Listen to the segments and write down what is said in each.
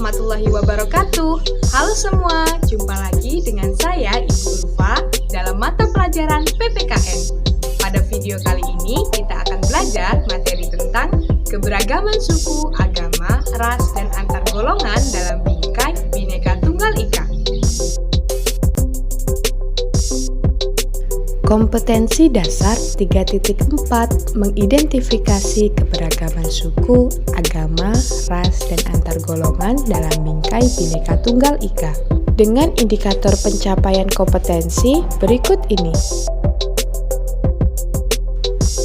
warahmatullahi wabarakatuh. Halo semua, jumpa lagi dengan saya Ibu Ulfa dalam mata pelajaran PPKN. Pada video kali ini kita akan belajar materi tentang keberagaman suku, agama, ras, dan antar golongan dalam bingkai Bhinneka Tunggal Ika. Kompetensi dasar 3.4 mengidentifikasi keberagaman suku, agama, ras, dan antar golongan dalam bingkai Bhinneka Tunggal Ika. Dengan indikator pencapaian kompetensi berikut ini.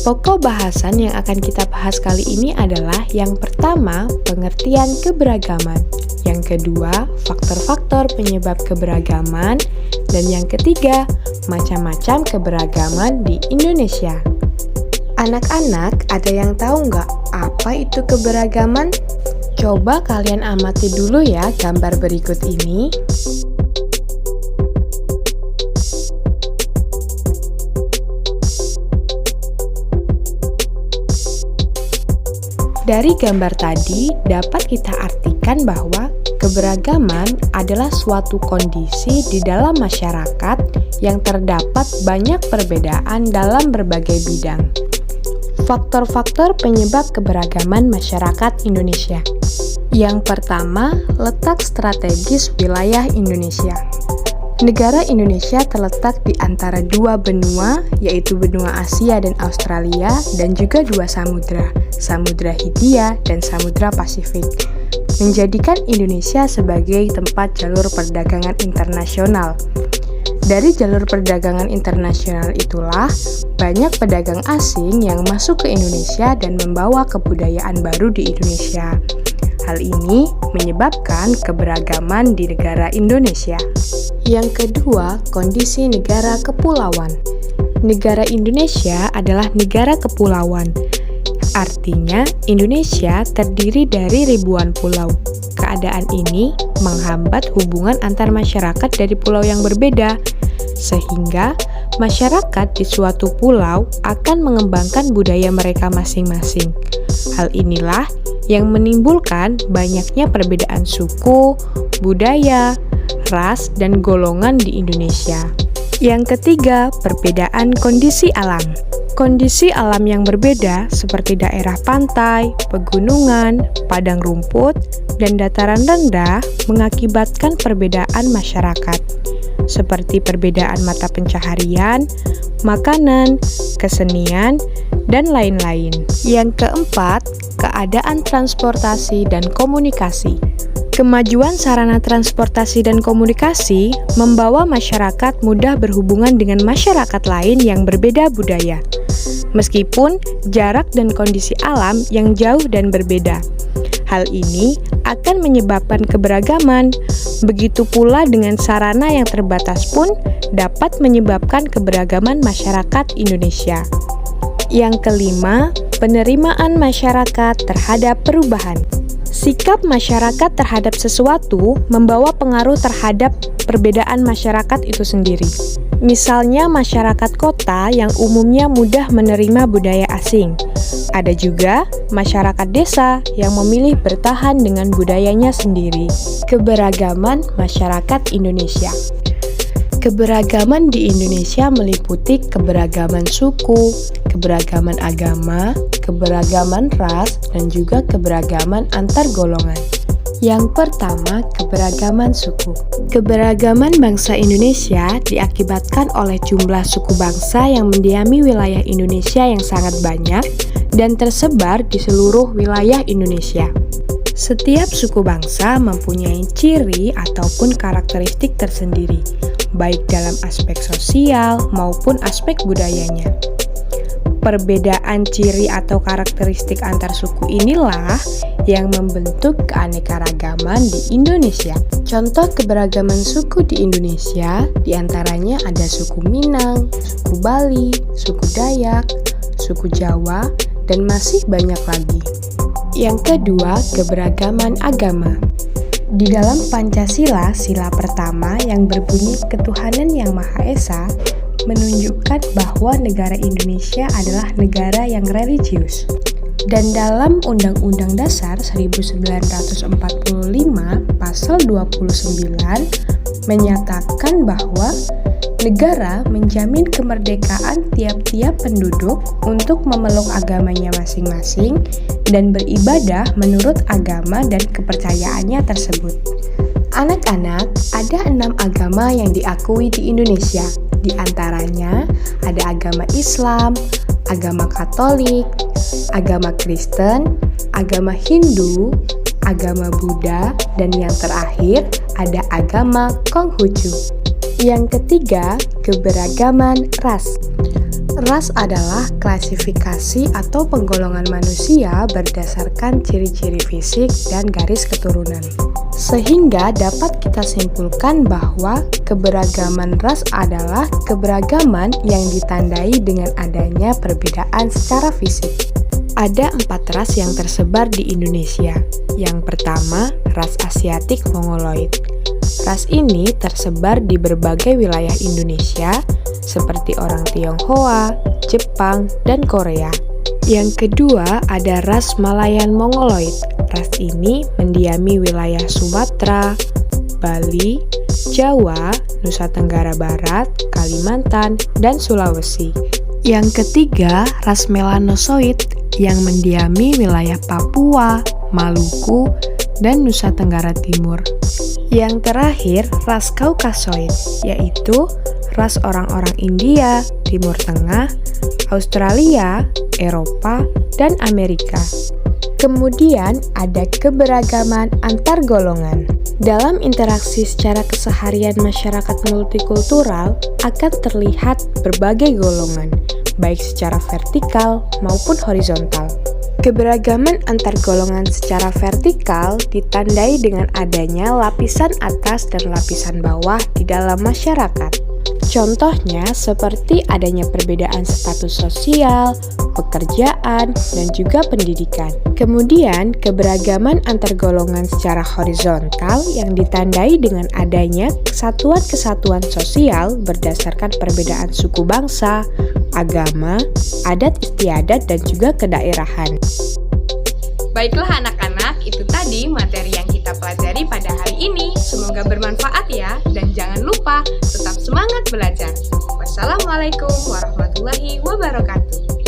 Pokok bahasan yang akan kita bahas kali ini adalah yang pertama, pengertian keberagaman. Yang kedua, faktor-faktor penyebab keberagaman. Dan yang ketiga, macam-macam keberagaman di Indonesia. Anak-anak, ada yang tahu nggak apa itu keberagaman? Coba kalian amati dulu ya gambar berikut ini. Dari gambar tadi, dapat kita artikan bahwa keberagaman adalah suatu kondisi di dalam masyarakat yang terdapat banyak perbedaan dalam berbagai bidang. Faktor-faktor penyebab keberagaman masyarakat Indonesia. Yang pertama, letak strategis wilayah Indonesia. Negara Indonesia terletak di antara dua benua, yaitu benua Asia dan Australia, dan juga dua samudra, Samudra Hindia dan Samudra Pasifik, menjadikan Indonesia sebagai tempat jalur perdagangan internasional. Dari jalur perdagangan internasional itulah, banyak pedagang asing yang masuk ke Indonesia dan membawa kebudayaan baru di Indonesia. Hal ini menyebabkan keberagaman di negara Indonesia. Yang kedua, kondisi negara kepulauan. Negara Indonesia adalah negara kepulauan. Artinya, Indonesia terdiri dari ribuan pulau. Keadaan ini menghambat hubungan antar masyarakat dari pulau yang berbeda, sehingga masyarakat di suatu pulau akan mengembangkan budaya mereka masing-masing. Hal inilah yang menimbulkan banyaknya perbedaan suku, budaya, ras, dan golongan di Indonesia. Yang ketiga, perbedaan kondisi alam. Kondisi alam yang berbeda seperti daerah pantai, pegunungan, padang rumput, dan dataran rendah mengakibatkan perbedaan masyarakat, seperti perbedaan mata pencaharian, makanan, kesenian, dan lain-lain. Yang keempat, keadaan transportasi dan komunikasi. Kemajuan sarana transportasi dan komunikasi membawa masyarakat mudah berhubungan dengan masyarakat lain yang berbeda budaya, meskipun jarak dan kondisi alam yang jauh dan berbeda. Hal ini akan menyebabkan keberagaman, begitu pula dengan sarana yang terbatas pun dapat menyebabkan keberagaman masyarakat Indonesia. Yang kelima, penerimaan masyarakat terhadap perubahan. Sikap masyarakat terhadap sesuatu membawa pengaruh terhadap perbedaan masyarakat itu sendiri. Misalnya masyarakat kota yang umumnya mudah menerima budaya asing. Ada juga masyarakat desa yang memilih bertahan dengan budayanya sendiri. Keberagaman masyarakat Indonesia. Keberagaman di Indonesia meliputi keberagaman suku, keberagaman agama, keberagaman ras, dan juga keberagaman antar golongan. Yang pertama, keberagaman suku. Keberagaman bangsa Indonesia diakibatkan oleh jumlah suku bangsa yang mendiami wilayah Indonesia yang sangat banyak dan tersebar di seluruh wilayah Indonesia. Setiap suku bangsa mempunyai ciri ataupun karakteristik tersendiri, baik dalam aspek sosial maupun aspek budayanya. Perbedaan ciri atau karakteristik antar suku inilah yang membentuk keanekaragaman di Indonesia. Contoh keberagaman suku di Indonesia diantaranya ada suku Minang, suku Bali, suku Dayak, suku Jawa, dan masih banyak lagi. Yang kedua, keberagaman agama. Di dalam Pancasila, sila pertama yang berbunyi ketuhanan yang Maha Esa menunjukkan bahwa negara Indonesia adalah negara yang religius. Dan dalam Undang-Undang Dasar 1945 pasal 29 menyatakan bahwa negara menjamin kemerdekaan tiap-tiap penduduk untuk memeluk agamanya masing-masing dan beribadah menurut agama dan kepercayaannya tersebut. Anak-anak, ada 6 agama yang diakui di Indonesia. Di antaranya ada agama Islam, agama Katolik, agama Kristen, agama Hindu, agama Buddha, dan yang terakhir ada agama Konghucu. Yang ketiga, keberagaman ras. Ras adalah klasifikasi atau penggolongan manusia berdasarkan ciri-ciri fisik dan garis keturunan. Sehingga dapat kita simpulkan bahwa keberagaman ras adalah keberagaman yang ditandai dengan adanya perbedaan secara fisik. Ada 4 ras yang tersebar di Indonesia. Yang pertama, ras Asiatik Mongoloid. Ras ini tersebar di berbagai wilayah Indonesia, seperti orang Tionghoa, Jepang, dan Korea. Yang kedua, ada ras Malayan Mongoloid. Ras ini mendiami wilayah Sumatera, Bali, Jawa, Nusa Tenggara Barat, Kalimantan, dan Sulawesi. Yang ketiga, ras Melanosoid yang mendiami wilayah Papua, Maluku, dan Nusa Tenggara Timur. Yang terakhir, ras Kaukasoid, yaitu ras orang-orang India, Timur Tengah, Australia, Eropa, dan Amerika. Kemudian ada keberagaman antar golongan. Dalam interaksi secara keseharian masyarakat multikultural akan terlihat berbagai golongan, baik secara vertikal maupun horizontal. Keberagaman antar golongan secara vertikal ditandai dengan adanya lapisan atas dan lapisan bawah di dalam masyarakat. Contohnya seperti adanya perbedaan status sosial, pekerjaan, dan juga pendidikan. Kemudian, keberagaman antar golongan secara horizontal yang ditandai dengan adanya kesatuan-kesatuan sosial berdasarkan perbedaan suku bangsa, agama, adat istiadat, dan juga kedaerahan. Baiklah anak-anak, itu tadi materi yang kita pelajari pada hari ini. Semoga bermanfaat ya, dan jangan lupa tetap semangat belajar. Wassalamualaikum warahmatullahi wabarakatuh.